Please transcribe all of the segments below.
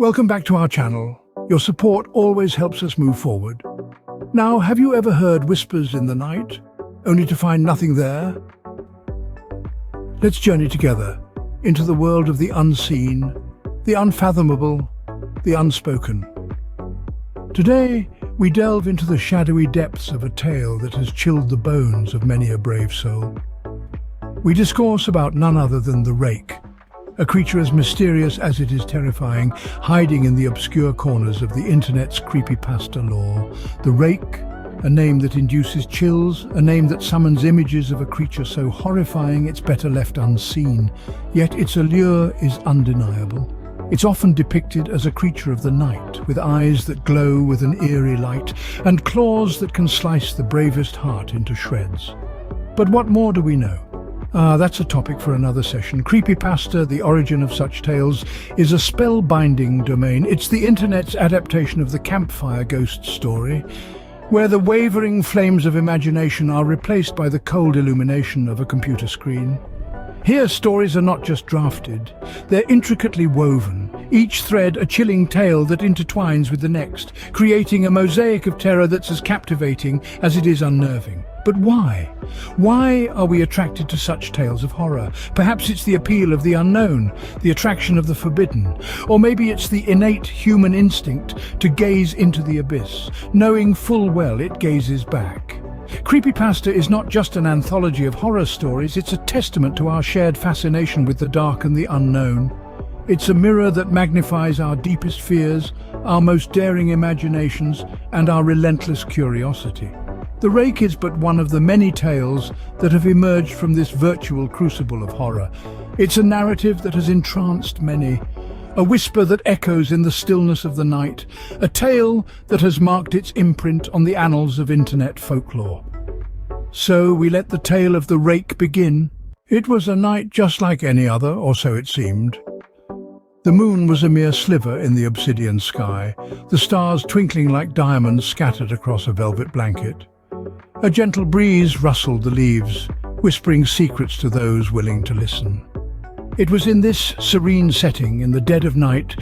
Welcome back to our channel. Your support always helps us move forward. Now, have you ever heard whispers in the night, only to find nothing there? Let's journey together into the world of the unseen, the unfathomable, the unspoken. Today, we delve into the shadowy depths of a tale that has chilled the bones of many a brave soul. We discourse about none other than the Rake, a creature as mysterious as it is terrifying, hiding in the obscure corners of the internet's creepypasta lore. The Rake, a name that induces chills, a name that summons images of a creature so horrifying it's better left unseen. Yet its allure is undeniable. It's often depicted as a creature of the night, with eyes that glow with an eerie light, and claws that can slice the bravest heart into shreds. But what more do we know? That's a topic for another session. Creepypasta, the origin of such tales, is a spellbinding domain. It's the internet's adaptation of the campfire ghost story, where the wavering flames of imagination are replaced by the cold illumination of a computer screen. Here, stories are not just drafted, they're intricately woven, each thread a chilling tale that intertwines with the next, creating a mosaic of terror that's as captivating as it is unnerving. But why? Why are we attracted to such tales of horror? Perhaps it's the appeal of the unknown, the attraction of the forbidden, or maybe it's the innate human instinct to gaze into the abyss, knowing full well it gazes back. Creepypasta is not just an anthology of horror stories, it's a testament to our shared fascination with the dark and the unknown. It's a mirror that magnifies our deepest fears, our most daring imaginations, and our relentless curiosity. The Rake is but one of the many tales that have emerged from this virtual crucible of horror. It's a narrative that has entranced many, a whisper that echoes in the stillness of the night, a tale that has marked its imprint on the annals of internet folklore. So we let the tale of the Rake begin. It was a night just like any other, or so it seemed. The moon was a mere sliver in the obsidian sky, the stars twinkling like diamonds scattered across a velvet blanket. A gentle breeze rustled the leaves, whispering secrets to those willing to listen. It was in this serene setting, in the dead of night,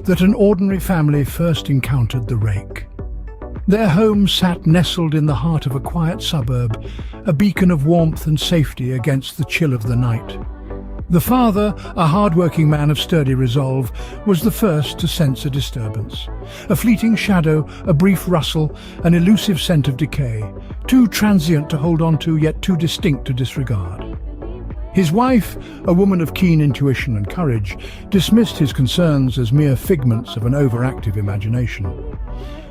that an ordinary family first encountered the Rake. Their home sat nestled in the heart of a quiet suburb, a beacon of warmth and safety against the chill of the night. The father, a hard-working man of sturdy resolve, was the first to sense a disturbance. A fleeting shadow, a brief rustle, an elusive scent of decay, too transient to hold on to, yet too distinct to disregard. His wife, a woman of keen intuition and courage, dismissed his concerns as mere figments of an overactive imagination.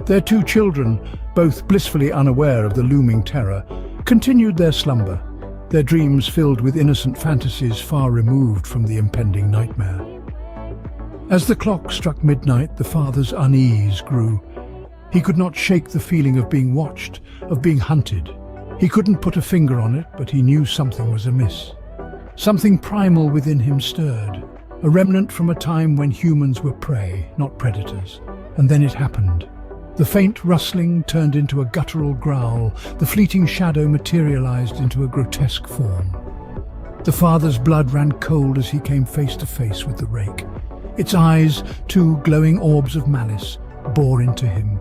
Their two children, both blissfully unaware of the looming terror, continued their slumber, their dreams filled with innocent fantasies far removed from the impending nightmare. As the clock struck midnight, the father's unease grew. He could not shake the feeling of being watched, of being hunted. He couldn't put a finger on it, but he knew something was amiss. Something primal within him stirred, a remnant from a time when humans were prey, not predators. And then it happened. The faint rustling turned into a guttural growl, the fleeting shadow materialized into a grotesque form. The father's blood ran cold as he came face to face with the Rake. Its eyes, two glowing orbs of malice, bore into him.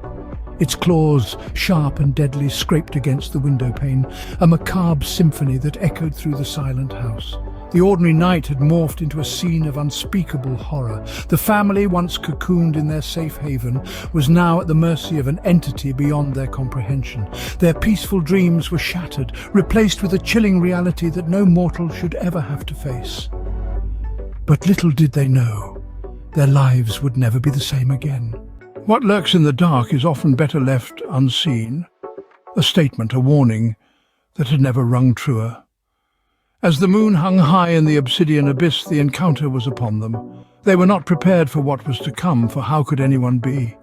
Its claws, sharp and deadly, scraped against the windowpane, a macabre symphony that echoed through the silent house. The ordinary night had morphed into a scene of unspeakable horror. The family, once cocooned in their safe haven, was now at the mercy of an entity beyond their comprehension. Their peaceful dreams were shattered, replaced with a chilling reality that no mortal should ever have to face. But little did they know, their lives would never be the same again. What lurks in the dark is often better left unseen. A statement, a warning that had never rung truer. As the moon hung high in the obsidian abyss, the encounter was upon them. They were not prepared for what was to come, for how could anyone be?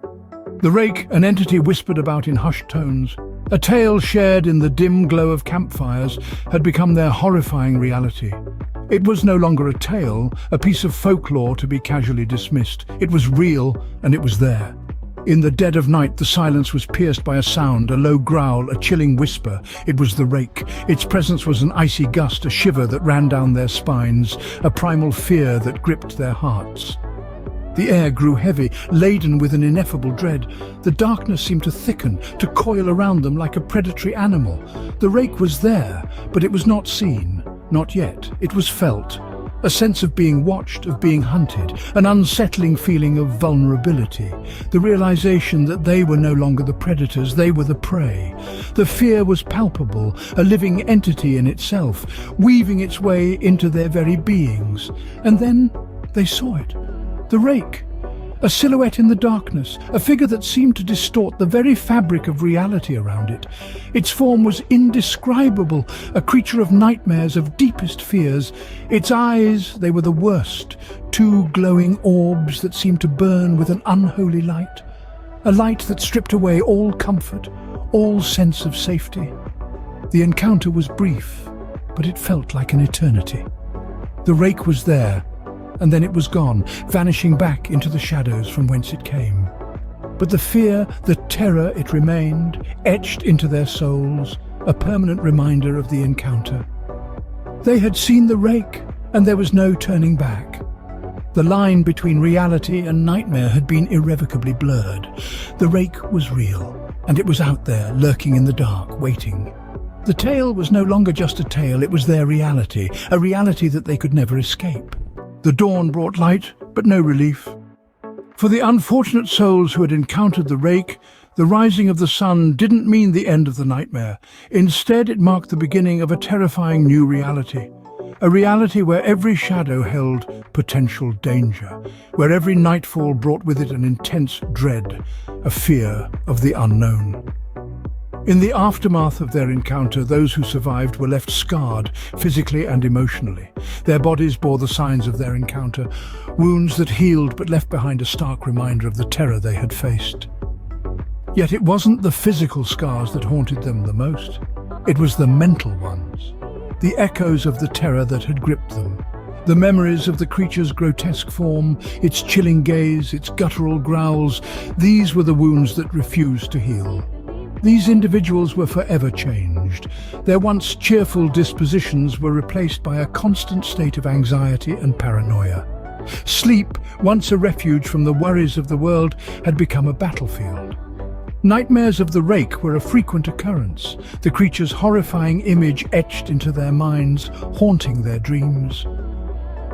The Rake, an entity whispered about in hushed tones, a tale shared in the dim glow of campfires, had become their horrifying reality. It was no longer a tale, a piece of folklore to be casually dismissed. It was real, and it was there. In the dead of night, the silence was pierced by a sound, a low growl, a chilling whisper. It was the Rake. Its presence was an icy gust, a shiver that ran down their spines, a primal fear that gripped their hearts. The air grew heavy, laden with an ineffable dread. The darkness seemed to thicken, to coil around them like a predatory animal. The rake was there, but it was not seen. Not yet. It was felt. A sense of being watched, of being hunted, an unsettling feeling of vulnerability. The realization that they were no longer the predators, they were the prey. The fear was palpable, a living entity in itself, weaving its way into their very beings. And then they saw it. The rake. A silhouette in the darkness, a figure that seemed to distort the very fabric of reality around it. Its form was indescribable, a creature of nightmares, of deepest fears. Its eyes, they were the worst, two glowing orbs that seemed to burn with an unholy light. A light that stripped away all comfort, all sense of safety. The encounter was brief, but it felt like an eternity. The rake was there, and then it was gone, vanishing back into the shadows from whence it came. But the fear, the terror, it remained, etched into their souls, a permanent reminder of the encounter. They had seen the rake, and there was no turning back. The line between reality and nightmare had been irrevocably blurred. The rake was real, and it was out there, lurking in the dark, waiting. The tale was no longer just a tale, it was their reality, a reality that they could never escape. The dawn brought light, but no relief. For the unfortunate souls who had encountered the rake, the rising of the sun didn't mean the end of the nightmare. Instead, it marked the beginning of a terrifying new reality. A reality where every shadow held potential danger, where every nightfall brought with it an intense dread, a fear of the unknown. In the aftermath of their encounter, those who survived were left scarred, physically and emotionally. Their bodies bore the signs of their encounter, wounds that healed but left behind a stark reminder of the terror they had faced. Yet it wasn't the physical scars that haunted them the most. It was the mental ones, the echoes of the terror that had gripped them. The memories of the creature's grotesque form, its chilling gaze, its guttural growls, these were the wounds that refused to heal. These individuals were forever changed. Their once cheerful dispositions were replaced by a constant state of anxiety and paranoia. Sleep, once a refuge from the worries of the world, had become a battlefield. Nightmares of the rake were a frequent occurrence, the creature's horrifying image etched into their minds, haunting their dreams.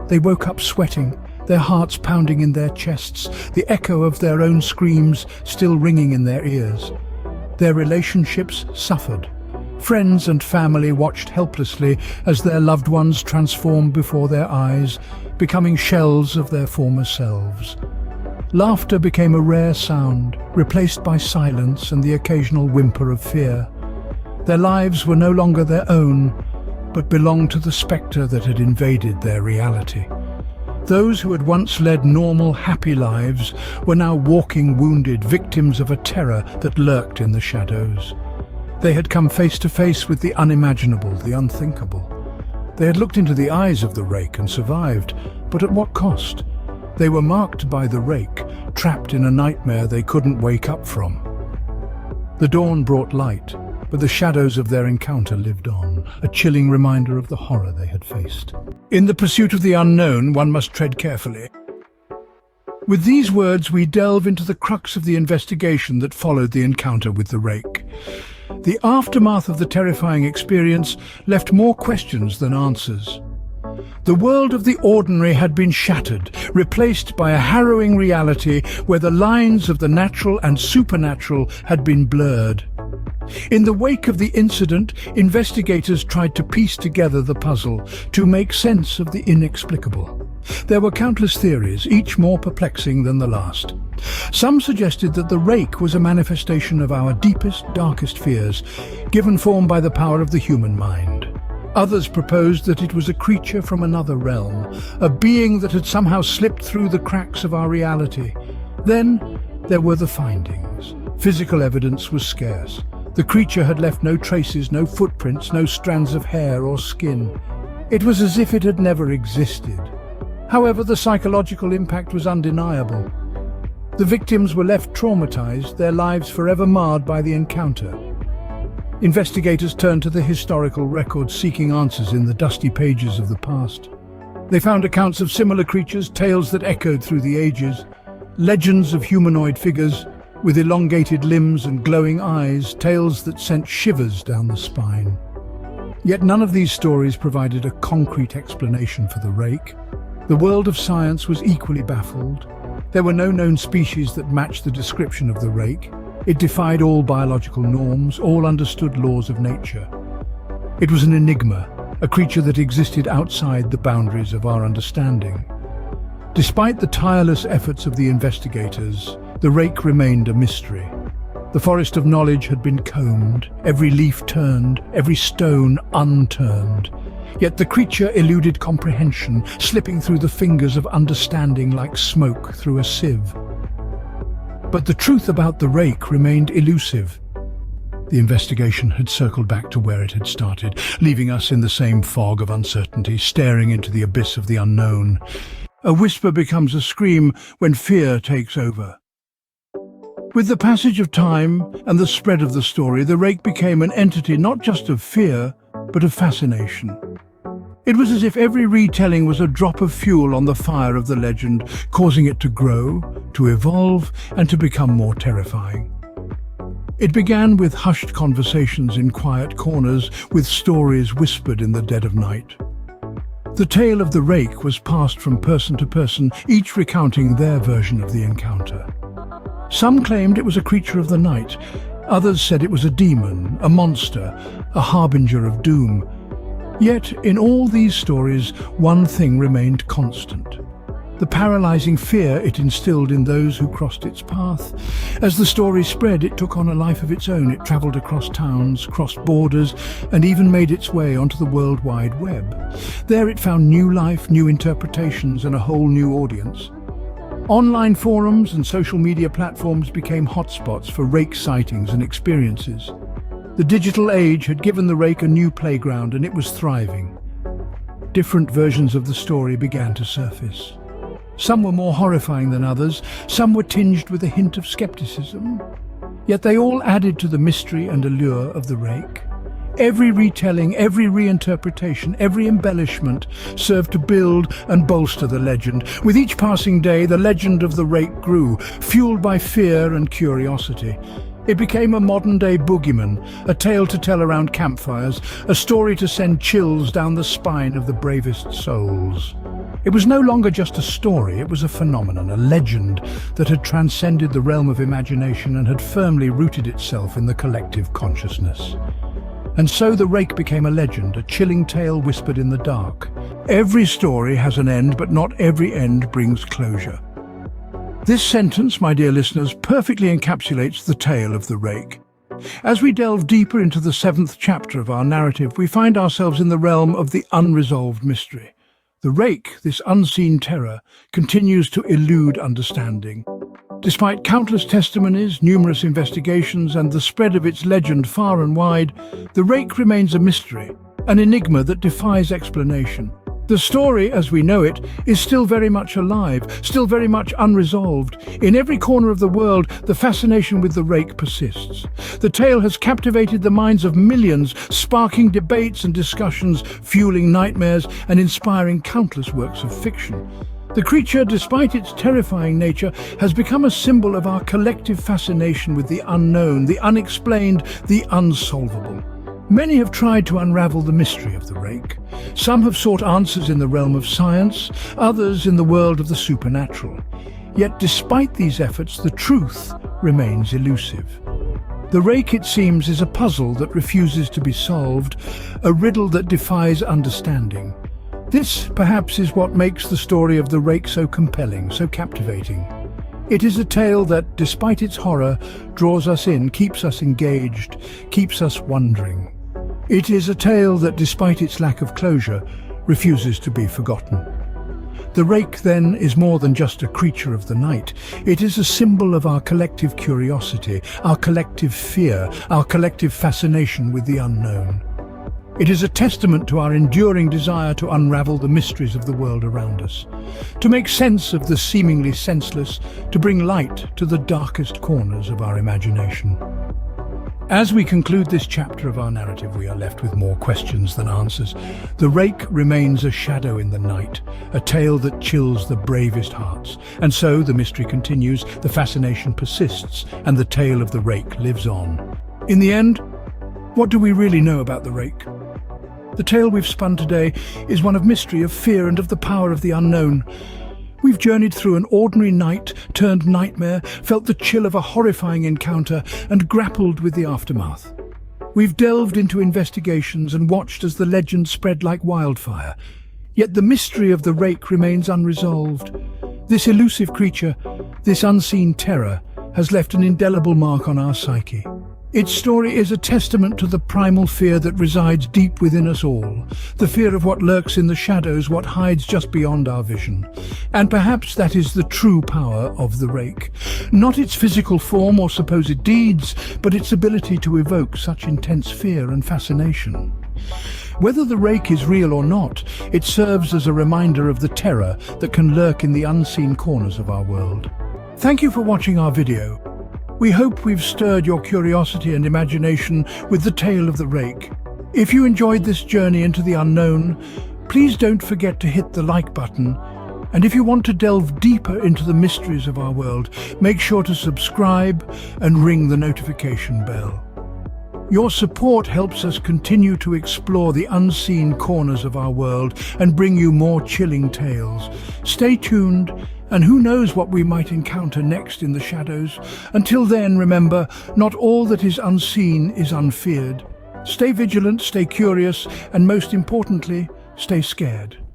They woke up sweating, their hearts pounding in their chests, the echo of their own screams still ringing in their ears. Their relationships suffered. Friends and family watched helplessly as their loved ones transformed before their eyes, becoming shells of their former selves. Laughter became a rare sound, replaced by silence and the occasional whimper of fear. Their lives were no longer their own, but belonged to the spectre that had invaded their reality. Those who had once led normal, happy lives were now walking wounded, victims of a terror that lurked in the shadows. They had come face to face with the unimaginable, the unthinkable. They had looked into the eyes of the rake and survived, but at what cost? They were marked by the rake, trapped in a nightmare they couldn't wake up from. The dawn brought light, but the shadows of their encounter lived on, a chilling reminder of the horror they had faced. In the pursuit of the unknown, one must tread carefully. With these words, we delve into the crux of the investigation that followed the encounter with the rake. The aftermath of the terrifying experience left more questions than answers. The world of the ordinary had been shattered, replaced by a harrowing reality where the lines of the natural and supernatural had been blurred. In the wake of the incident, investigators tried to piece together the puzzle, to make sense of the inexplicable. There were countless theories, each more perplexing than the last. Some suggested that the rake was a manifestation of our deepest, darkest fears, given form by the power of the human mind. Others proposed that it was a creature from another realm, a being that had somehow slipped through the cracks of our reality. Then there were the findings. Physical evidence was scarce. The creature had left no traces, no footprints, no strands of hair or skin. It was as if it had never existed. However, the psychological impact was undeniable. The victims were left traumatized, their lives forever marred by the encounter. Investigators turned to the historical records, seeking answers in the dusty pages of the past. They found accounts of similar creatures, tales that echoed through the ages. Legends of humanoid figures with elongated limbs and glowing eyes, tales that sent shivers down the spine. Yet none of these stories provided a concrete explanation for the Rake. The world of science was equally baffled. There were no known species that matched the description of the Rake. It defied all biological norms, all understood laws of nature. It was an enigma, a creature that existed outside the boundaries of our understanding. Despite the tireless efforts of the investigators, the Rake remained a mystery. The forest of knowledge had been combed, every leaf turned, every stone unturned. Yet the creature eluded comprehension, slipping through the fingers of understanding like smoke through a sieve. But the truth about the Rake remained elusive. The investigation had circled back to where it had started, leaving us in the same fog of uncertainty, staring into the abyss of the unknown. A whisper becomes a scream when fear takes over. With the passage of time and the spread of the story, the Rake became an entity not just of fear, but of fascination. It was as if every retelling was a drop of fuel on the fire of the legend, causing it to grow, to evolve, and to become more terrifying. It began with hushed conversations in quiet corners, with stories whispered in the dead of night. The tale of the Rake was passed from person to person, each recounting their version of the encounter. Some claimed it was a creature of the night. Others said it was a demon, a monster, a harbinger of doom. Yet, in all these stories, one thing remained constant: the paralyzing fear it instilled in those who crossed its path. As the story spread, it took on a life of its own. It traveled across towns, crossed borders, and even made its way onto the World Wide Web. There it found new life, new interpretations, and a whole new audience. Online forums and social media platforms became hotspots for Rake sightings and experiences. The digital age had given the Rake a new playground, and it was thriving. Different versions of the story began to surface. Some were more horrifying than others, some were tinged with a hint of skepticism. Yet they all added to the mystery and allure of the Rake. Every retelling, every reinterpretation, every embellishment served to build and bolster the legend. With each passing day, the legend of the Rake grew, fueled by fear and curiosity. It became a modern-day boogeyman, a tale to tell around campfires, a story to send chills down the spine of the bravest souls. It was no longer just a story, it was a phenomenon, a legend that had transcended the realm of imagination and had firmly rooted itself in the collective consciousness. And so the Rake became a legend, a chilling tale whispered in the dark. Every story has an end, but not every end brings closure. This sentence, my dear listeners, perfectly encapsulates the tale of the Rake. As we delve deeper into the 7th chapter of our narrative, we find ourselves in the realm of the unresolved mystery. The Rake, this unseen terror, continues to elude understanding. Despite countless testimonies, numerous investigations, and the spread of its legend far and wide, the Rake remains a mystery, an enigma that defies explanation. The story, as we know it, is still very much alive, still very much unresolved. In every corner of the world, the fascination with the Rake persists. The tale has captivated the minds of millions, sparking debates and discussions, fueling nightmares, and inspiring countless works of fiction. The creature, despite its terrifying nature, has become a symbol of our collective fascination with the unknown, the unexplained, the unsolvable. Many have tried to unravel the mystery of the Rake. Some have sought answers in the realm of science, others in the world of the supernatural. Yet despite these efforts, the truth remains elusive. The Rake, it seems, is a puzzle that refuses to be solved, a riddle that defies understanding. This, perhaps, is what makes the story of the Rake so compelling, so captivating. It is a tale that, despite its horror, draws us in, keeps us engaged, keeps us wondering. It is a tale that, despite its lack of closure, refuses to be forgotten. The Rake, then, is more than just a creature of the night. It is a symbol of our collective curiosity, our collective fear, our collective fascination with the unknown. It is a testament to our enduring desire to unravel the mysteries of the world around us, to make sense of the seemingly senseless, to bring light to the darkest corners of our imagination. As we conclude this chapter of our narrative, we are left with more questions than answers. The Rake remains a shadow in the night, a tale that chills the bravest hearts. And so the mystery continues, the fascination persists, and the tale of the Rake lives on. In the end, what do we really know about the Rake? The tale we've spun today is one of mystery, of fear, and of the power of the unknown. We've journeyed through an ordinary night turned nightmare, felt the chill of a horrifying encounter, and grappled with the aftermath. We've delved into investigations and watched as the legend spread like wildfire. Yet the mystery of the Rake remains unresolved. This elusive creature, this unseen terror, has left an indelible mark on our psyche. Its story is a testament to the primal fear that resides deep within us all, the fear of what lurks in the shadows, what hides just beyond our vision. And perhaps that is the true power of the Rake. Not its physical form or supposed deeds, but its ability to evoke such intense fear and fascination. Whether the Rake is real or not, it serves as a reminder of the terror that can lurk in the unseen corners of our world. Thank you for watching our video. We hope we've stirred your curiosity and imagination with the tale of the Rake. If you enjoyed this journey into the unknown, please don't forget to hit the like button. And if you want to delve deeper into the mysteries of our world, make sure to subscribe and ring the notification bell. Your support helps us continue to explore the unseen corners of our world and bring you more chilling tales. Stay tuned, and who knows what we might encounter next in the shadows. Until then, remember, not all that is unseen is unfeared. Stay vigilant, stay curious, and most importantly, stay scared.